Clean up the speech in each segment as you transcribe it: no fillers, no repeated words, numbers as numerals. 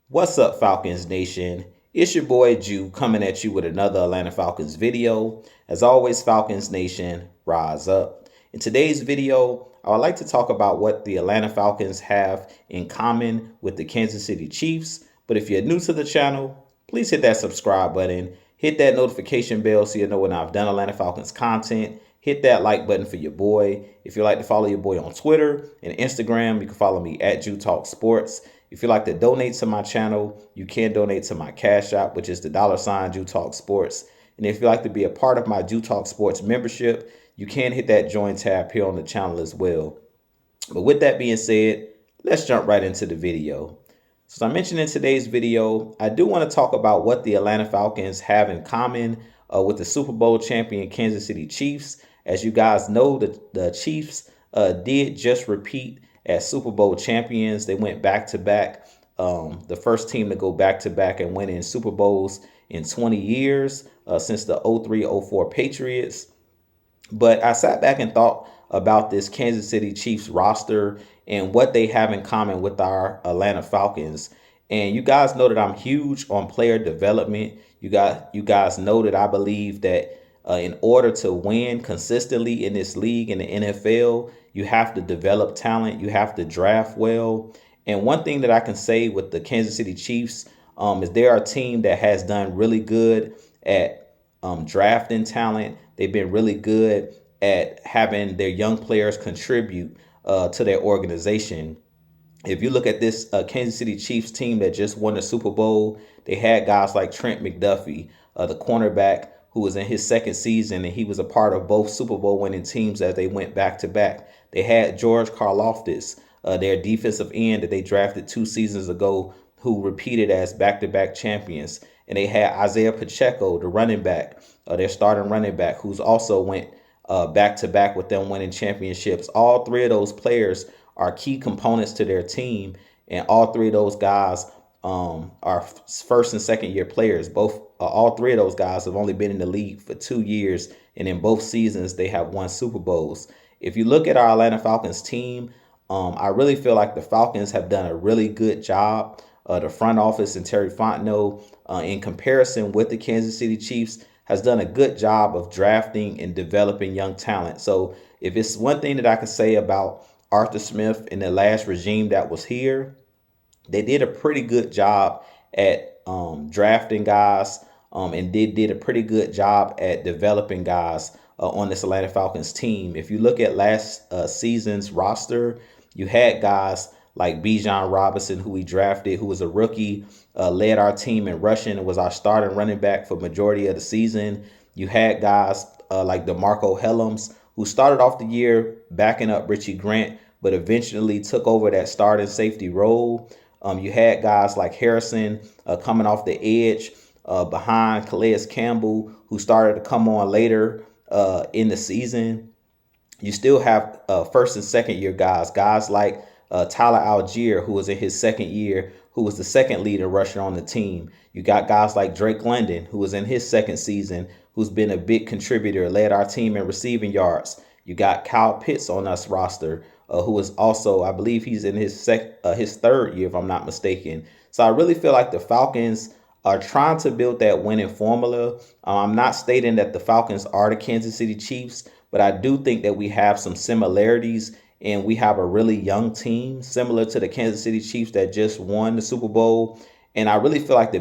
What's up, Falcons Nation? It's your boy Jew coming at you with another Atlanta Falcons video. As always, Falcons Nation, rise up. In today's video, I would like to talk about what the Atlanta Falcons have in common with the Kansas City Chiefs. But if you're new to the channel, please hit that subscribe button, hit that notification bell so you know when I've done Atlanta Falcons content. Hit that like button for your boy. If you'd like to follow your boy on Twitter and Instagram, you can follow me at Jew Talk Sports. If you'd like to donate to my channel, you can donate to my Cash App, which is the $ Jew Talk Sports. And if you'd like to be a part of my Jew Talk Sports membership, you can hit that join tab here on the channel as well. But with that being said, let's jump right into the video. So as I mentioned in today's video, I do want to talk about what the Atlanta Falcons have in common with the Super Bowl champion Kansas City Chiefs. As you guys know, the Chiefs did just repeat as Super Bowl champions. They went back to back, the first team to go back to back and win in Super Bowls in 20 years since the 03-04 Patriots. But I sat back and thought about this Kansas City Chiefs roster and what they have in common with our Atlanta Falcons. And you guys know that I'm huge on player development. You guys know that I believe that in order to win consistently in this league, in the NFL, you have to develop talent. You have to draft well. And one thing that I can say with the Kansas City Chiefs is they're a team that has done really good at drafting talent. They've been really good at having their young players contribute to their organization. If you look at this Kansas City Chiefs team that just won the Super Bowl, they had guys like Trent McDuffie, the cornerback, who was in his second season, and he was a part of both Super Bowl winning teams as they went back to back. They had George Karlaftis, their defensive end that they drafted 2 seasons ago, who repeated as back-to-back champions. And they had Isaiah Pacheco, the running back, their starting running back, who's also went back-to-back with them winning championships. All 3 of those players are key components to their team, and all 3 of those guys are first and second year players. All 3 of those guys have only been in the league for 2 years, and in both seasons they have won Super Bowls. If you look at our Atlanta Falcons team, I really feel like the Falcons have done a really good job. The front office and Terry Fontenot, in comparison with the Kansas City Chiefs, has done a good job of drafting and developing young talent. So if it's one thing that I can say about Arthur Smith in the last regime that was here, they did a pretty good job at drafting guys and did a pretty good job at developing guys on this Atlanta Falcons team. If you look at last season's roster, you had guys like Bijan Robinson, who we drafted, who was a rookie, led our team in rushing and was our starting running back for majority of the season. You had guys like DeMarco Hellams, who started off the year backing up Richie Grant, but eventually took over that starting safety role. You had guys like Harrison coming off the edge behind Calais Campbell, who started to come on later in the season. You still have first and second year guys like Tyler Algier, who was in his second year, who was the second leading rusher on the team. You got guys like Drake London, who was in his second season, who's been a big contributor, led our team in receiving yards. You got Kyle Pitts on us roster, who is also, I believe he's in his third year, if I'm not mistaken. So I really feel like the Falcons are trying to build that winning formula. I'm not stating that the Falcons are the Kansas City Chiefs, but I do think that we have some similarities, and we have a really young team similar to the Kansas City Chiefs that just won the Super Bowl. And I really feel like the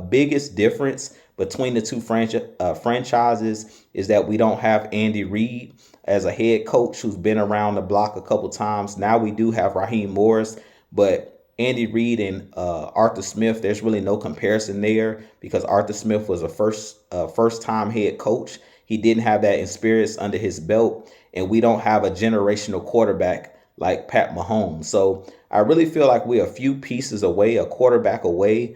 biggest difference between the two franchises is that we don't have Andy Reid as a head coach who's been around the block a couple times. Now we do have Raheem Morris, but Andy Reid and Arthur Smith, there's really no comparison there because Arthur Smith was a first-time head coach. He didn't have that experience under his belt, and we don't have a generational quarterback like Pat Mahomes. So I really feel like we're a few pieces away, a quarterback away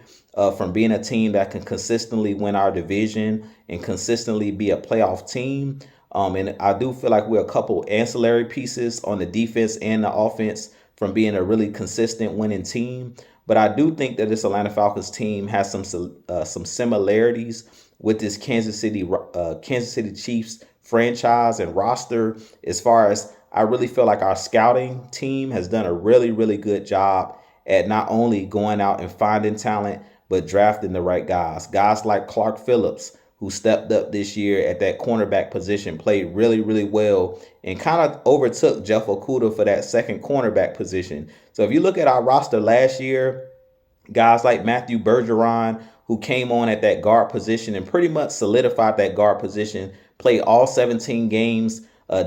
from being a team that can consistently win our division and consistently be a playoff team. And I do feel like we're a couple ancillary pieces on the defense and the offense from being a really consistent winning team. But I do think that this Atlanta Falcons team has some similarities with this Kansas City Chiefs franchise and roster. As far as I really feel like our scouting team has done a really, really good job at not only going out and finding talent, but drafting the right guys. Guys like Clark Phillips, who stepped up this year at that cornerback position, played really, really well, and kind of overtook Jeff Okudah for that second cornerback position. So if you look at our roster last year, guys like Matthew Bergeron, who came on at that guard position and pretty much solidified that guard position, played all 17 games,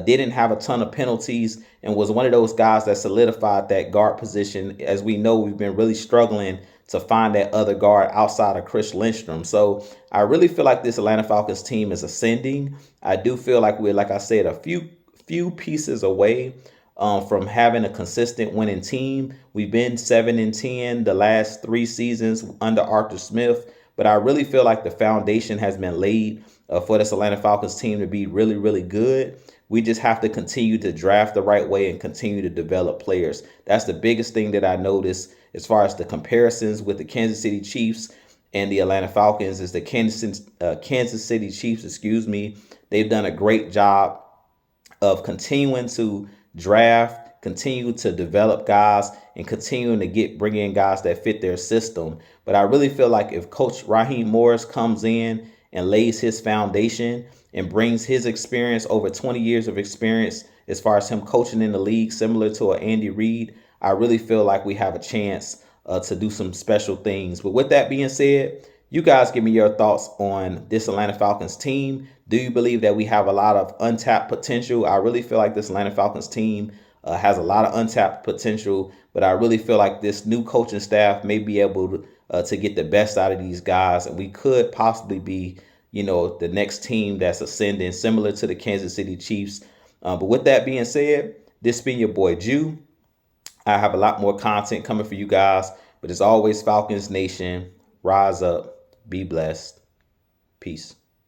didn't have a ton of penalties, and was one of those guys that solidified that guard position. As we know, we've been really struggling to find that other guard outside of Chris Lindstrom. So I really feel like this Atlanta Falcons team is ascending. I do feel like we're, like I said, a few pieces away from having a consistent winning team. We've been 7-10 the last 3 seasons under Arthur Smith, but I really feel like the foundation has been laid for this Atlanta Falcons team to be really, really good. We just have to continue to draft the right way and continue to develop players. That's the biggest thing that I noticed as far as the comparisons with the Kansas City Chiefs and the Atlanta Falcons is the Kansas City Chiefs, they've done a great job of continuing to draft, continue to develop guys, and continuing to bring in guys that fit their system. But I really feel like if Coach Raheem Morris comes in and lays his foundation and brings his experience, over 20 years of experience as far as him coaching in the league, similar to an Andy Reid, I really feel like we have a chance to do some special things. But with that being said, you guys give me your thoughts on this Atlanta Falcons team. Do you believe that we have a lot of untapped potential? I really feel like this Atlanta Falcons team has a lot of untapped potential, but I really feel like this new coaching staff may be able to get the best out of these guys, and we could possibly be, the next team that's ascending, similar to the Kansas City Chiefs. But with that being said, this has been your boy Jew. I have a lot more content coming for you guys, but as always, Falcons Nation, rise up, be blessed, peace.